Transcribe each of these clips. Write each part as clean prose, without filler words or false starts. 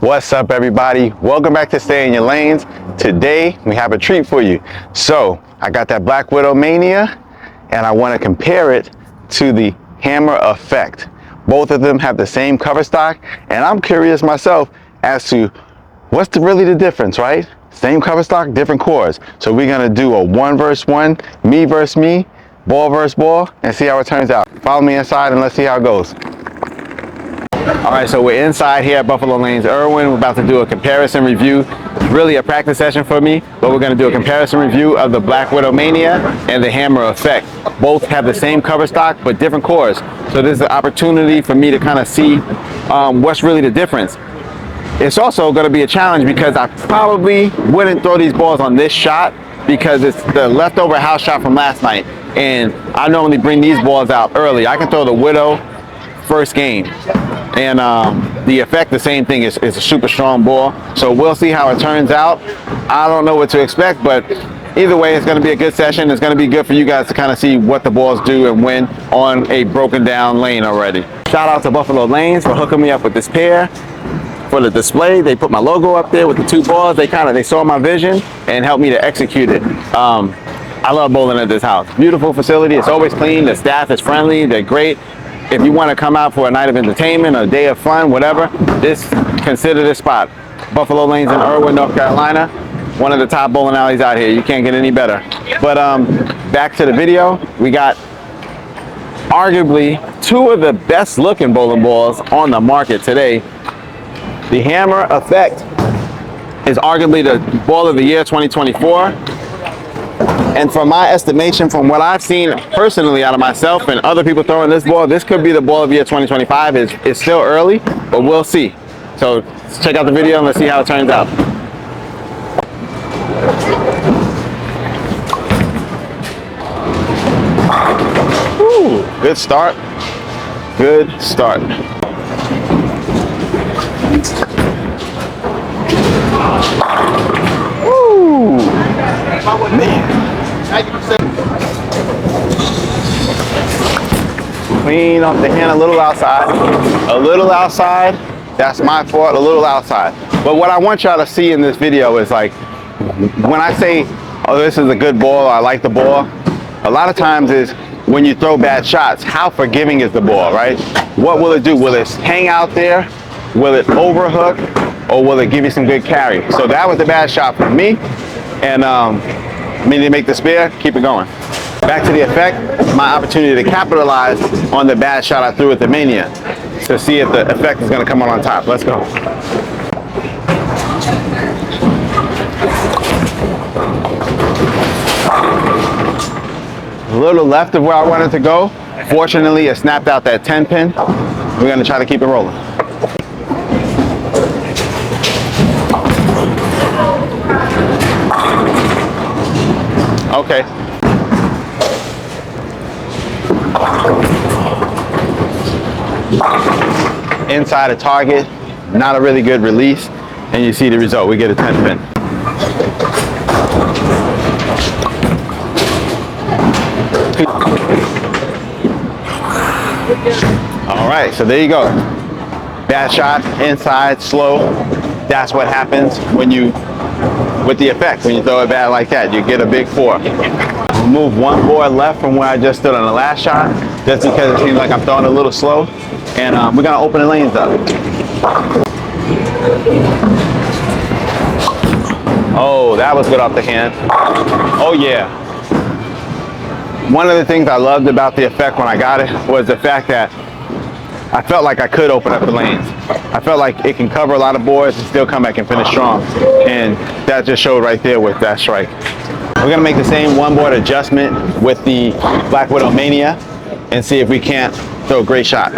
What's up, everybody? Welcome back to Stay in Your Lanes. Today we have a treat for you. So I got that Black Widow Mania and I want to compare it to the Hammer Effect. Both of them have the same cover stock, and I'm curious myself as to what's really the difference, right? Same cover stock, different cores. So we're gonna do a 1 versus 1, me versus me, ball versus ball, and see how it turns out. Follow me inside and let's see how it goes. All right, so we're inside here at Buffaoe Lanes Erwin. We're about to do a comparison review. It's really a practice session for me, but we're gonna do a comparison review of the Black Widow Mania and the Hammer Effect. Both have the same cover stock, but different cores. So this is an opportunity for me to kind of see what's really the difference. It's also gonna be a challenge because I probably wouldn't throw these balls on this shot because it's the leftover house shot from last night. And I normally bring these balls out early. I can throw the Widow first game. And the Effect, the same thing, is a super strong ball. So we'll see how it turns out. I don't know what to expect, but either way, it's gonna be a good session. It's gonna be good for you guys to kind of see what the balls do and win on a broken down lane already. Shout out to Buffaoe Lanes for hooking me up with this pair for the display. They put my logo up there with the 2 balls. They saw my vision and helped me to execute it. I love bowling at this house. Beautiful facility. It's always clean. The staff is friendly. They're great. If you want to come out for a night of entertainment, a day of fun, whatever, consider this spot. Buffaoe Lanes in Erwin, North Carolina. One of the top bowling alleys out here. You can't get any better. But back to the video. We got arguably 2 of the best looking bowling balls on the market today. The Hammer Effect is arguably the ball of the year 2024. And from my estimation, from what I've seen personally out of myself and other people throwing this ball, this could be the ball of the year 2025. It's still early, but we'll see. So let's check out the video and let's see how it turns out. Ooh, good start. Good start. Ooh, man. Clean off the hand, a little outside. A little outside, that's my fault, a little outside. But what I want y'all to see in this video is, like, when I say, oh, this is a good ball, or I like the ball, a lot of times is when you throw bad shots, how forgiving is the ball, right? What will it do? Will it hang out there? Will it overhook? Or will it give you some good carry? So that was the bad shot for me. And I mean, to make the spare, keep it going. Back to the Effect, my opportunity to capitalize on the bad shot I threw at the Mania to see if the Effect is gonna come on top. Let's go. A little left of where I wanted to go. Fortunately, it snapped out that 10 pin. We're gonna try to keep it rolling. Okay. Inside a target, not a really good release, and you see the result. We get a 10 pin. All right, so there you go. Bad shot, inside, slow. That's what happens when you, with the Effect, when you throw it bad like that, you get a big 4. Move 1 board left from where I just stood on the last shot, just because it seems like I'm throwing a little slow. And we're gonna open the lanes up. Oh, that was good off the hand. Oh yeah. One of the things I loved about the Effect when I got it was the fact that I felt like I could open up the lanes. I felt like it can cover a lot of boards and still come back and finish strong. And that just showed right there with that strike. We're gonna make the same 1 board adjustment with the Black Widow Mania and see if we can't throw a great shot.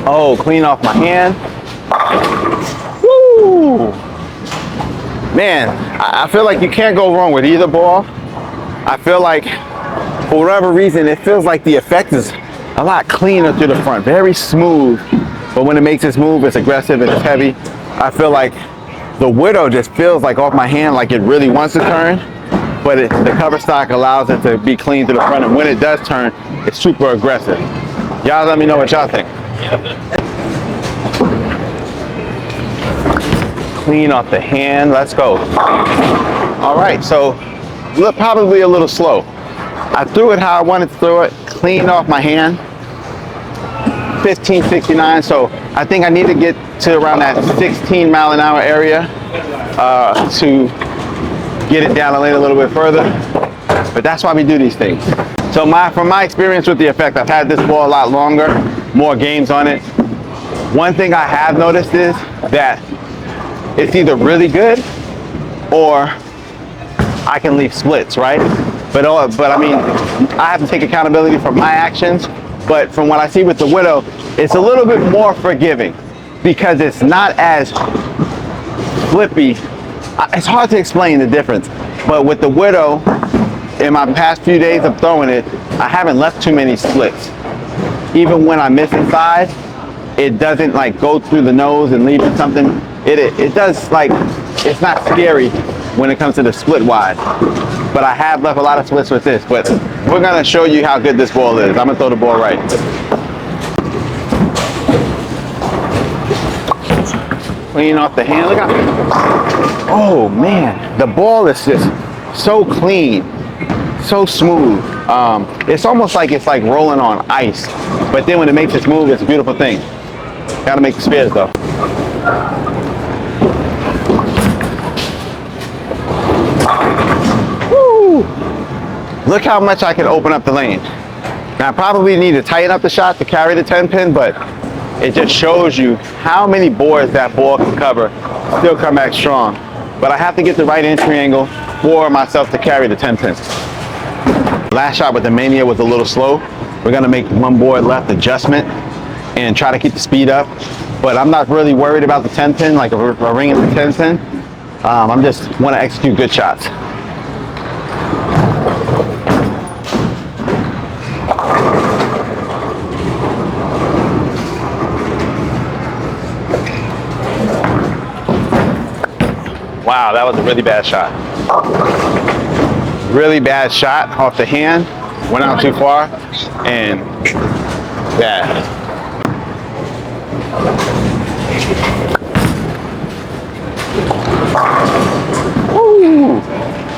Oh, clean off my hand. Woo! Man, I feel like you can't go wrong with either ball. I feel like, for whatever reason, it feels like the Effect is a lot cleaner through the front, very smooth. But when it makes its move, it's aggressive and it's heavy. I feel like the Widow just feels like off my hand like it really wants to turn. but the cover stock allows it to be clean to the front, and when it does turn, it's super aggressive. Y'all let me know what y'all think. Clean off the hand, let's go. All right, so probably a little slow. I threw it how I wanted to throw it, cleaned off my hand, 1569, so I think I need to get to around that 16 mile an hour area to get it down the lane a little bit further, but that's why we do these things. So from my experience with the effect, I've had this ball a lot longer, more games on it. One thing I have noticed is that it's either really good or I can leave splits, right? But I mean, I have to take accountability for my actions, but from what I see with the Widow, it's a little bit more forgiving because it's not as flippy. It's hard to explain the difference, but with the Widow, in my past few days of throwing it, I haven't left too many splits. Even when I miss inside, it doesn't like go through the nose and leave it something. It does, like, it's not scary when it comes to the split wide. But I have left a lot of splits with this, but we're gonna show you how good this ball is. I'm gonna throw the ball right. Clean off the hand, look out. Oh man, the ball is just so clean, so smooth. It's almost like it's like rolling on ice, but then when it makes it smooth, it's a beautiful thing. Gotta make the spares though. Woo! Look how much I can open up the lane. Now I probably need to tighten up the shot to carry the 10 pin, but it just shows you how many boards that ball can cover, still come back strong. But I have to get the right entry angle for myself to carry the 10 pin. Last shot with the Mania was a little slow. We're gonna make one board left adjustment and try to keep the speed up. But I'm not really worried about the 10 pin, like a ring in the 10 pin. I'm just want to execute good shots. Wow, that was a really bad shot. Really bad shot off the hand. Went out too far and bad. Woo.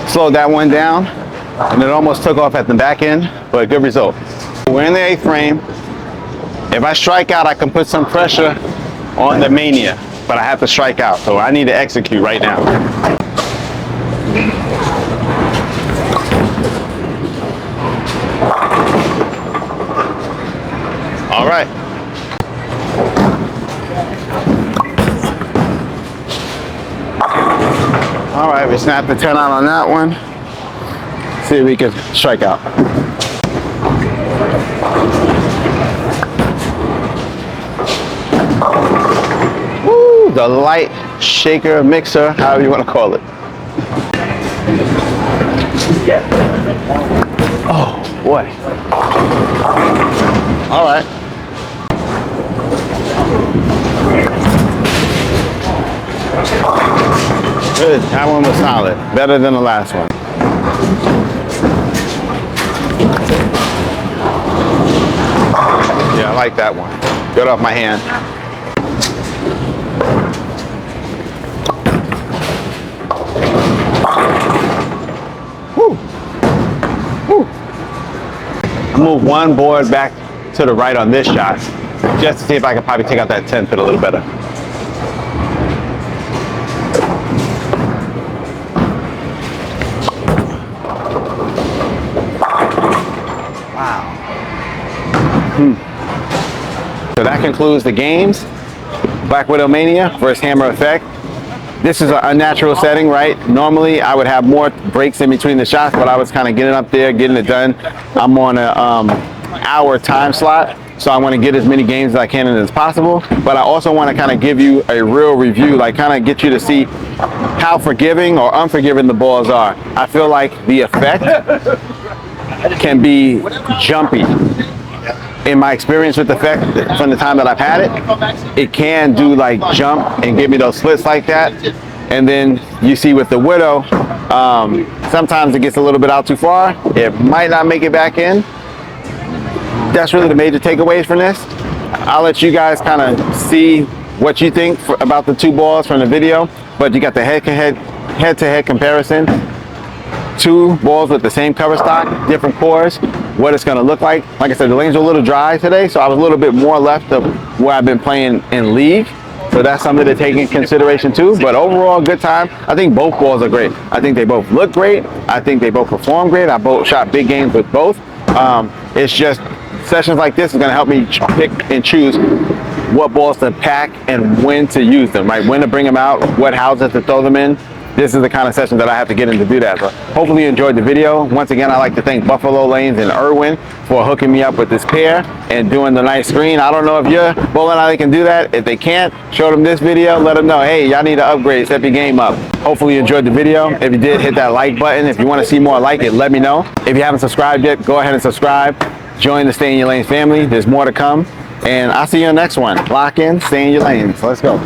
Slowed that one down and it almost took off at the back end, but good result. We're in the 8th frame. If I strike out, I can put some pressure on the Mania, but I have to strike out, so I need to execute right now. All right. All right, we snapped the 10 out on that one. See if we can strike out. Woo, the light shaker, mixer, however you want to call it. Oh, boy. All right. Good, that one was solid. Better than the last one. Yeah, I like that one. Good off my hand. Woo. Woo. I move one board back to the right on this shot, just to see if I can probably take out that 10 pin a little better. So that concludes the games. Black Widow Mania versus Hammer Effect. This is an unnatural setting, right? Normally I would have more breaks in between the shots, but I was kind of getting up there, getting it done. I'm on a hour time slot, so I want to get as many games as I can in as possible. But I also want to kind of give you a real review, like kind of get you to see how forgiving or unforgiving the balls are. I feel like the effect can be jumpy. In my experience with the effect, from the time that I've had it, it can do like jump and give me those splits like that. And then you see with the Widow, sometimes it gets a little bit out too far. It might not make it back in. That's really the major takeaways from this. I'll let you guys kind of see what you think about the two balls from the video, but you got the head-to-head comparison. Two balls with the same cover stock, different cores, what it's going to look like. Like I said, the lanes are a little dry today, so I was a little bit more left of where I've been playing in league. So that's something to take in consideration too. But overall, good time. I think both balls are great. I think they both look great. I think they both perform great. I both shot big games with both. It's just sessions like this is going to help me pick and choose what balls to pack and when to use them, right? When to bring them out, what houses to throw them in. This is the kind of session that I have to get in to do that. So hopefully you enjoyed the video. Once again, I'd like to thank Buffaoe Lanes Erwin for hooking me up with this pair and doing the nice screen. I don't know if your bowling alley can do that. If they can't, show them this video. Let them know, hey, y'all need to upgrade, step your game up. Hopefully you enjoyed the video. If you did, hit that like button. If you want to see more like it, let me know. If you haven't subscribed yet, go ahead and subscribe. Join the Stay in Your Lanes family. There's more to come. And I'll see you in the next one. Lock in, stay in your lanes. Let's go.